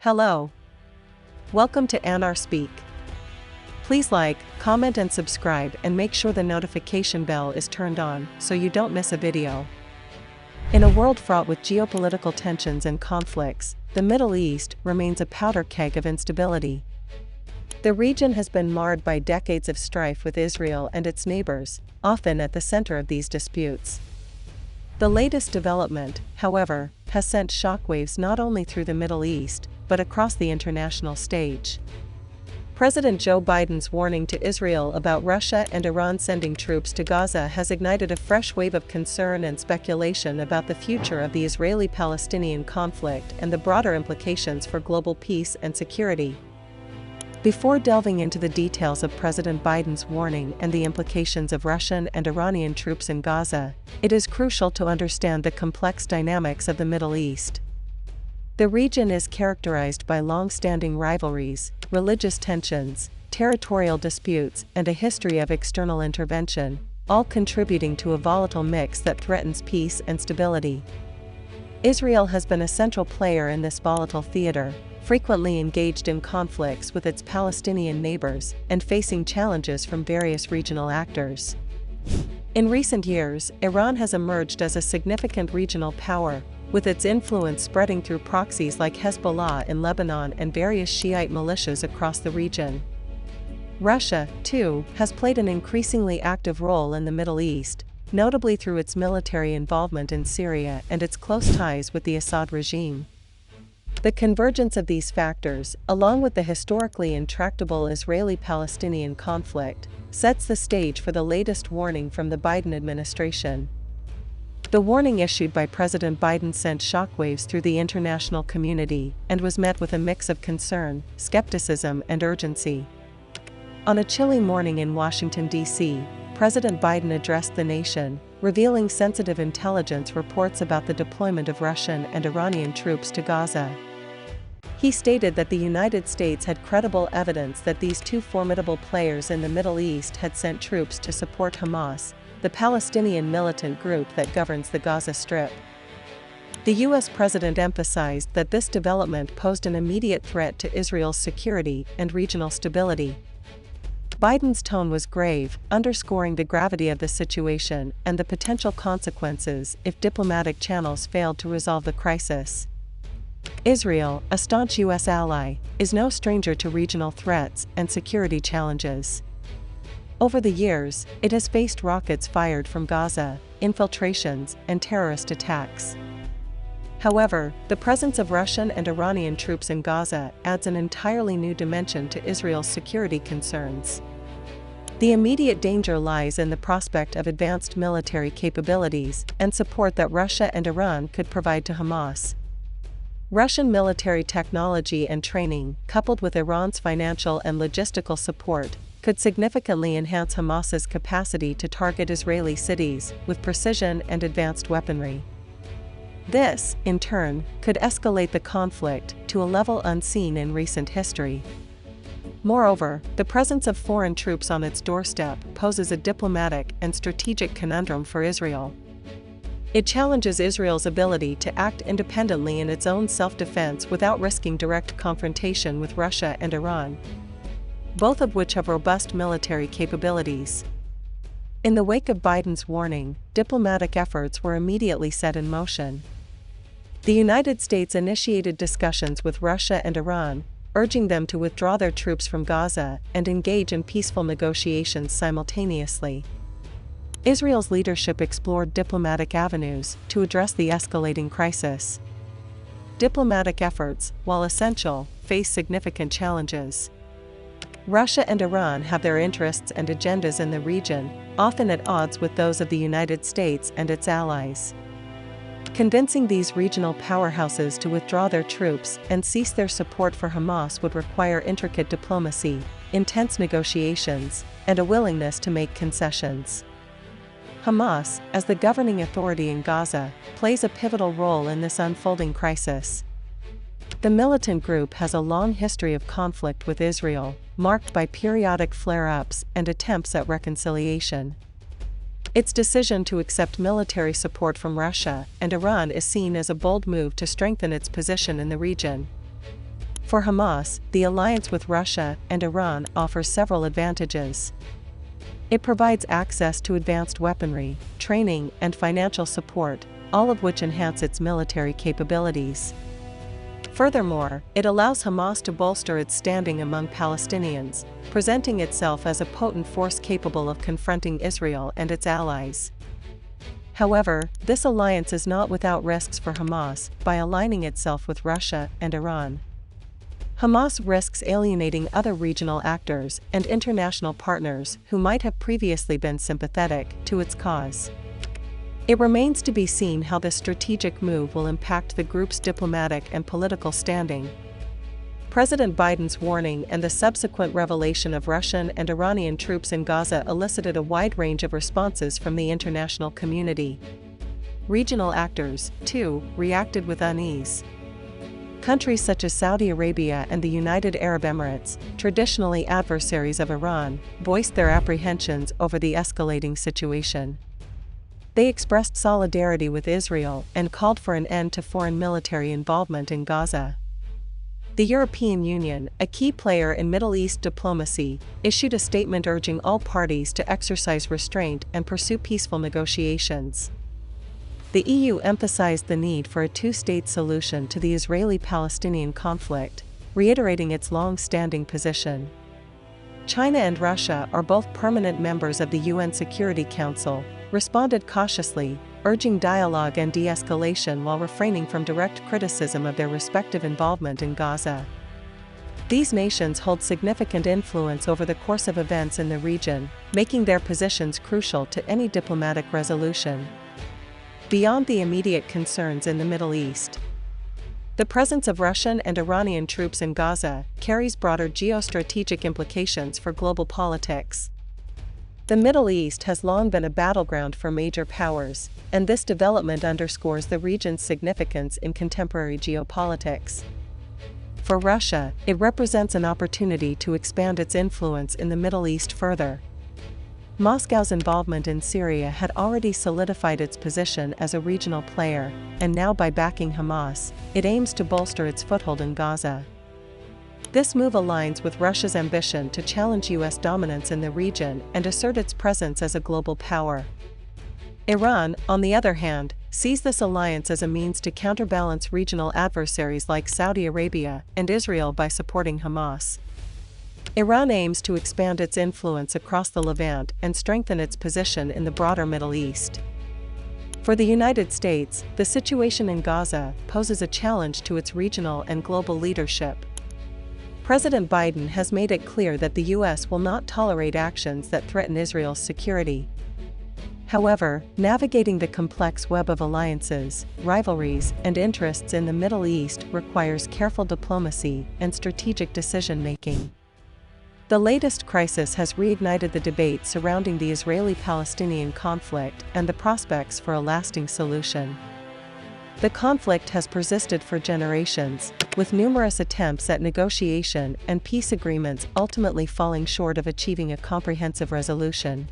Hello. Welcome to Anar Speak. Please like, comment and subscribe and make sure the notification bell is turned on so you don't miss a video. In a world fraught with geopolitical tensions and conflicts, the Middle East remains a powder keg of instability. The region has been marred by decades of strife with Israel and its neighbors, often at the center of these disputes. The latest development, however, has sent shockwaves not only through the Middle East, but across the international stage. President Joe Biden's warning to Israel about Russia and Iran sending troops to Gaza has ignited a fresh wave of concern and speculation about the future of the Israeli-Palestinian conflict and the broader implications for global peace and security. Before delving into the details of President Biden's warning and the implications of Russian and Iranian troops in Gaza, it is crucial to understand the complex dynamics of the Middle East. The region is characterized by long-standing rivalries, religious tensions, territorial disputes, and a history of external intervention, all contributing to a volatile mix that threatens peace and stability. Israel has been a central player in this volatile theater, frequently engaged in conflicts with its Palestinian neighbors and facing challenges from various regional actors. In recent years, Iran has emerged as a significant regional power, with its influence spreading through proxies like Hezbollah in Lebanon and various Shiite militias across the region. Russia, too, has played an increasingly active role in the Middle East, notably through its military involvement in Syria and its close ties with the Assad regime. The convergence of these factors, along with the historically intractable Israeli-Palestinian conflict, sets the stage for the latest warning from the Biden administration. The warning issued by President Biden sent shockwaves through the international community and was met with a mix of concern, skepticism, and urgency. On a chilly morning in Washington, D.C., President Biden addressed the nation, revealing sensitive intelligence reports about the deployment of Russian and Iranian troops to Gaza. He stated that the United States had credible evidence that these two formidable players in the Middle East had sent troops to support Hamas, the Palestinian militant group that governs the Gaza Strip. The U.S. president emphasized that this development posed an immediate threat to Israel's security and regional stability. Biden's tone was grave, underscoring the gravity of the situation and the potential consequences if diplomatic channels failed to resolve the crisis. Israel, a staunch U.S. ally, is no stranger to regional threats and security challenges. Over the years, it has faced rockets fired from Gaza, infiltrations, and terrorist attacks. However, the presence of Russian and Iranian troops in Gaza adds an entirely new dimension to Israel's security concerns. The immediate danger lies in the prospect of advanced military capabilities and support that Russia and Iran could provide to Hamas. Russian military technology and training, coupled with Iran's financial and logistical support, could significantly enhance Hamas's capacity to target Israeli cities with precision and advanced weaponry. This, in turn, could escalate the conflict to a level unseen in recent history. Moreover, the presence of foreign troops on its doorstep poses a diplomatic and strategic conundrum for Israel. It challenges Israel's ability to act independently in its own self-defense without risking direct confrontation with Russia and Iran, both of which have robust military capabilities. In the wake of Biden's warning, diplomatic efforts were immediately set in motion. The United States initiated discussions with Russia and Iran, urging them to withdraw their troops from Gaza and engage in peaceful negotiations simultaneously. Israel's leadership explored diplomatic avenues to address the escalating crisis. Diplomatic efforts, while essential, face significant challenges. Russia and Iran have their interests and agendas in the region, often at odds with those of the United States and its allies. Convincing these regional powerhouses to withdraw their troops and cease their support for Hamas would require intricate diplomacy, intense negotiations, and a willingness to make concessions. Hamas, as the governing authority in Gaza, plays a pivotal role in this unfolding crisis. The militant group has a long history of conflict with Israel, marked by periodic flare-ups and attempts at reconciliation. Its decision to accept military support from Russia and Iran is seen as a bold move to strengthen its position in the region. For Hamas, the alliance with Russia and Iran offers several advantages. It provides access to advanced weaponry, training, and financial support, all of which enhance its military capabilities. Furthermore, it allows Hamas to bolster its standing among Palestinians, presenting itself as a potent force capable of confronting Israel and its allies. However, this alliance is not without risks for Hamas by aligning itself with Russia and Iran. Hamas risks alienating other regional actors and international partners who might have previously been sympathetic to its cause. It remains to be seen how this strategic move will impact the group's diplomatic and political standing. President Biden's warning and the subsequent revelation of Russian and Iranian troops in Gaza elicited a wide range of responses from the international community. Regional actors, too, reacted with unease. Countries such as Saudi Arabia and the United Arab Emirates, traditionally adversaries of Iran, voiced their apprehensions over the escalating situation. They expressed solidarity with Israel and called for an end to foreign military involvement in Gaza. The European Union, a key player in Middle East diplomacy, issued a statement urging all parties to exercise restraint and pursue peaceful negotiations. The EU emphasized the need for a two-state solution to the Israeli-Palestinian conflict, reiterating its long-standing position. China and Russia are both permanent members of the UN Security Council, responded cautiously, urging dialogue and de-escalation while refraining from direct criticism of their respective involvement in Gaza. These nations hold significant influence over the course of events in the region, making their positions crucial to any diplomatic resolution. Beyond the immediate concerns in the Middle East, the presence of Russian and Iranian troops in Gaza carries broader geostrategic implications for global politics. The Middle East has long been a battleground for major powers, and this development underscores the region's significance in contemporary geopolitics. For Russia, it represents an opportunity to expand its influence in the Middle East further. Moscow's involvement in Syria had already solidified its position as a regional player, and now by backing Hamas, it aims to bolster its foothold in Gaza. This move aligns with Russia's ambition to challenge U.S. dominance in the region and assert its presence as a global power. Iran, on the other hand, sees this alliance as a means to counterbalance regional adversaries like Saudi Arabia and Israel by supporting Hamas. Iran aims to expand its influence across the Levant and strengthen its position in the broader Middle East. For the United States, the situation in Gaza poses a challenge to its regional and global leadership. President Biden has made it clear that the U.S. will not tolerate actions that threaten Israel's security. However, navigating the complex web of alliances, rivalries, and interests in the Middle East requires careful diplomacy and strategic decision-making. The latest crisis has reignited the debate surrounding the Israeli-Palestinian conflict and the prospects for a lasting solution. The conflict has persisted for generations, with numerous attempts at negotiation and peace agreements ultimately falling short of achieving a comprehensive resolution.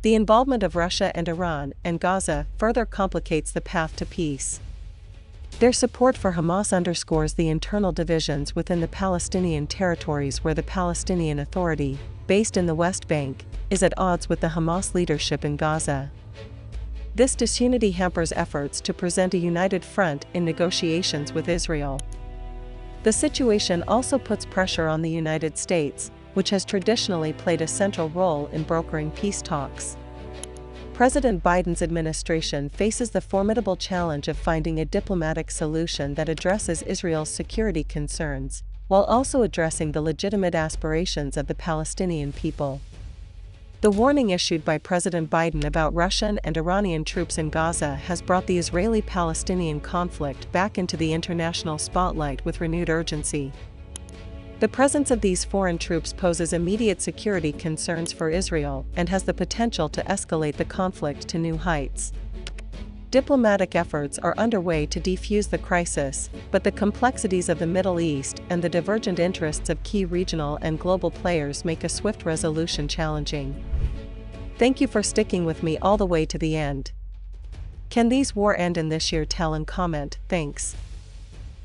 The involvement of Russia and Iran and Gaza further complicates the path to peace. Their support for Hamas underscores the internal divisions within the Palestinian territories, where the Palestinian Authority, based in the West Bank, is at odds with the Hamas leadership in Gaza. This disunity hampers efforts to present a united front in negotiations with Israel. The situation also puts pressure on the United States, which has traditionally played a central role in brokering peace talks. President Biden's administration faces the formidable challenge of finding a diplomatic solution that addresses Israel's security concerns, while also addressing the legitimate aspirations of the Palestinian people. The warning issued by President Biden about Russian and Iranian troops in Gaza has brought the Israeli-Palestinian conflict back into the international spotlight with renewed urgency. The presence of these foreign troops poses immediate security concerns for Israel and has the potential to escalate the conflict to new heights. Diplomatic efforts are underway to defuse the crisis, but the complexities of the Middle East and the divergent interests of key regional and global players make a swift resolution challenging. Thank you for sticking with me all the way to the end. Can these war end in this year? Tell and comment. Thanks.